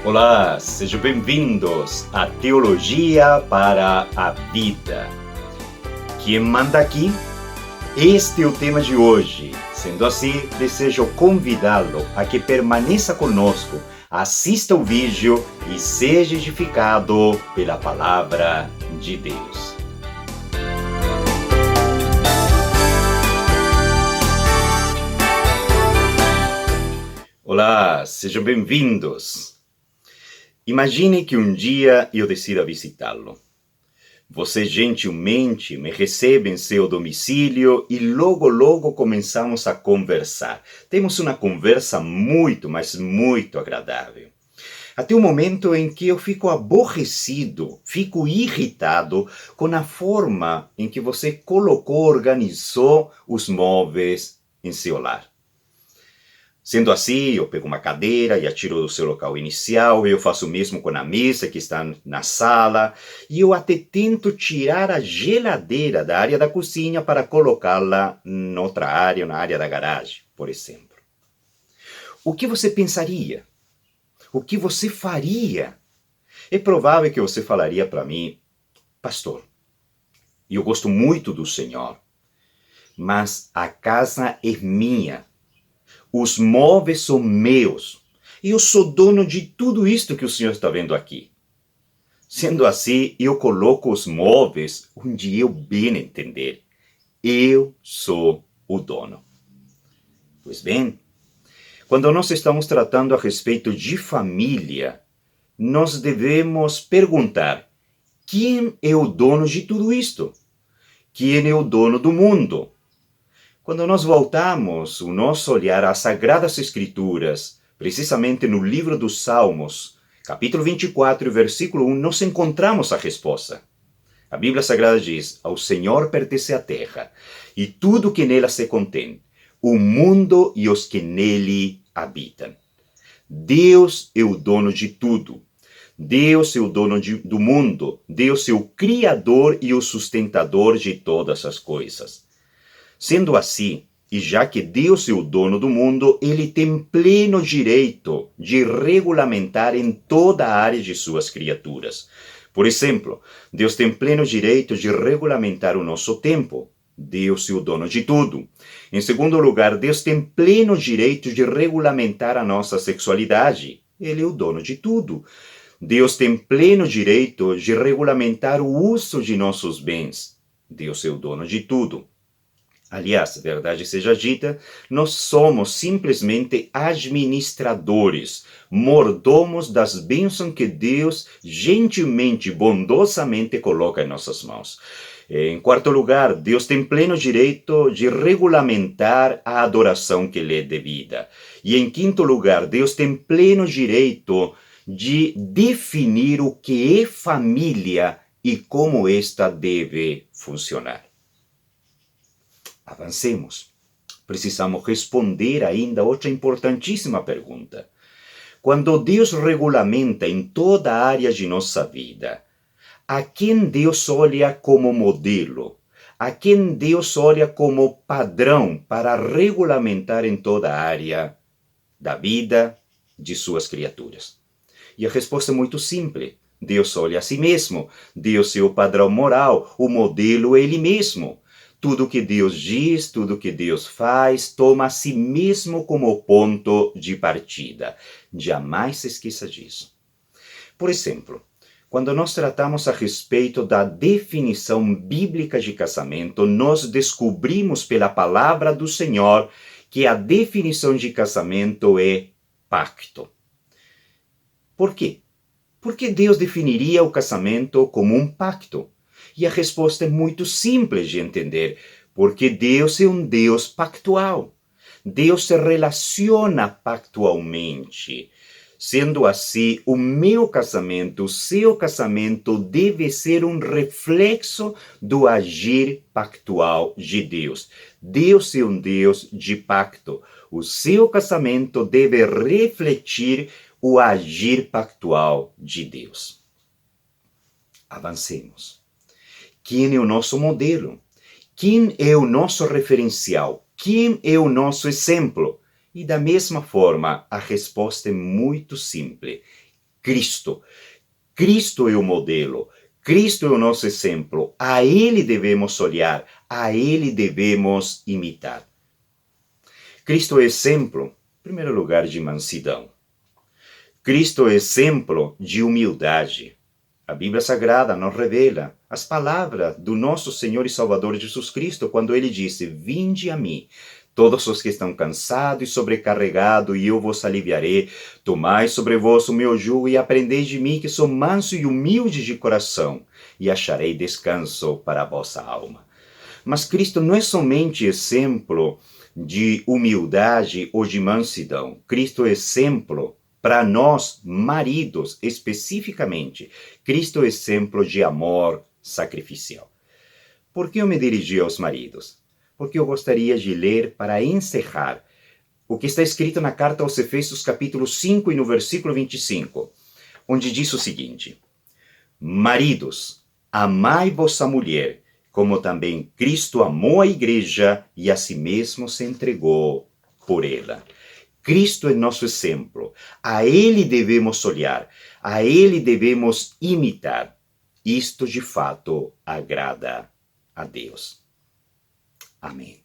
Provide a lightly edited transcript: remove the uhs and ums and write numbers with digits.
Olá, sejam bem-vindos à Teologia para a Vida. Quem manda aqui? Este é o tema de hoje. Sendo assim, desejo convidá-lo a que permaneça conosco, assista o vídeo e seja edificado pela palavra de Deus. Olá, sejam bem-vindos. Imagine que um dia eu decida visitá-lo. Você gentilmente me recebe em seu domicílio e logo começamos a conversar. Temos uma conversa muito, mas muito agradável. Até o momento em que eu fico aborrecido, fico irritado com a forma em que você colocou, organizou os móveis em seu lar. Sendo assim, eu pego uma cadeira e a tiro do seu local inicial, eu faço o mesmo com a mesa que está na sala, e eu até tento tirar a geladeira da área da cozinha para colocá-la em outra área, na área da garagem, por exemplo. O que você pensaria? O que você faria? É provável que você falaria para mim, pastor, eu gosto muito do Senhor, mas a casa é minha. Os móveis são meus. E eu sou dono de tudo isto que o senhor está vendo aqui. Sendo assim, eu coloco os móveis onde eu bem entender. Eu sou o dono. Pois bem, quando nós estamos tratando a respeito de família, nós devemos perguntar: quem é o dono de tudo isto? Quem é o dono do mundo? Quando nós voltamos o nosso olhar às Sagradas Escrituras, precisamente no livro dos Salmos, capítulo 24, versículo 1, nós encontramos a resposta. A Bíblia Sagrada diz: ao Senhor pertence a terra e tudo que nela se contém, o mundo e os que nele habitam. Deus é o dono de tudo. Deus é o dono do mundo. Deus é o Criador e o sustentador de todas as coisas. Sendo assim, e já que Deus é o dono do mundo, ele tem pleno direito de regulamentar em toda a área de suas criaturas. Por exemplo, Deus tem pleno direito de regulamentar o nosso tempo. Deus é o dono de tudo. Em segundo lugar, Deus tem pleno direito de regulamentar a nossa sexualidade. Ele é o dono de tudo. Deus tem pleno direito de regulamentar o uso de nossos bens. Deus é o dono de tudo. Aliás, verdade seja dita, nós somos simplesmente administradores, mordomos das bênçãos que Deus gentilmente, bondosamente coloca em nossas mãos. Em quarto lugar, Deus tem pleno direito de regulamentar a adoração que lhe é devida. E em quinto lugar, Deus tem pleno direito de definir o que é família e como esta deve funcionar. Avancemos. Precisamos responder ainda outra importantíssima pergunta. Quando Deus regulamenta em toda a área de nossa vida, a quem Deus olha como modelo? A quem Deus olha como padrão para regulamentar em toda a área da vida de suas criaturas? E a resposta é muito simples. Deus olha a si mesmo. Deus é o padrão moral. O modelo é ele mesmo. Tudo que Deus diz, tudo que Deus faz, toma a si mesmo como ponto de partida. Jamais se esqueça disso. Por exemplo, quando nós tratamos a respeito da definição bíblica de casamento, nós descobrimos pela palavra do Senhor que a definição de casamento é pacto. Por quê? Porque Deus definiria o casamento como um pacto. E a resposta é muito simples de entender, porque Deus é um Deus pactual. Deus se relaciona pactualmente. Sendo assim, o meu casamento, o seu casamento deve ser um reflexo do agir pactual de Deus. Deus é um Deus de pacto. O seu casamento deve refletir o agir pactual de Deus. Avancemos. Quem é o nosso modelo? Quem é o nosso referencial? Quem é o nosso exemplo? E da mesma forma, a resposta é muito simples. Cristo. Cristo é o modelo, Cristo é o nosso exemplo, a Ele devemos olhar, a Ele devemos imitar. Cristo é exemplo, em primeiro lugar, de mansidão. Cristo é exemplo de humildade. A Bíblia Sagrada nos revela as palavras do nosso Senhor e Salvador Jesus Cristo, quando Ele disse: "Vinde a mim, todos os que estão cansados e sobrecarregados, e eu vos aliviarei. Tomai sobre vós o meu jugo e aprendei de mim, que sou manso e humilde de coração, e acharei descanso para a vossa alma." Mas Cristo não é somente exemplo de humildade ou de mansidão. Cristo é exemplo para nós, maridos, especificamente. Cristo é exemplo de amor sacrificial. Por que eu me dirigi aos maridos? Porque eu gostaria de ler, para encerrar, o que está escrito na carta aos Efésios, capítulo 5, e no versículo 25, onde diz o seguinte: "Maridos, amai vossa mulher, como também Cristo amou a igreja e a si mesmo se entregou por ela." Cristo é nosso exemplo. A Ele devemos olhar, a Ele devemos imitar. Isto, de fato, agrada a Deus. Amém.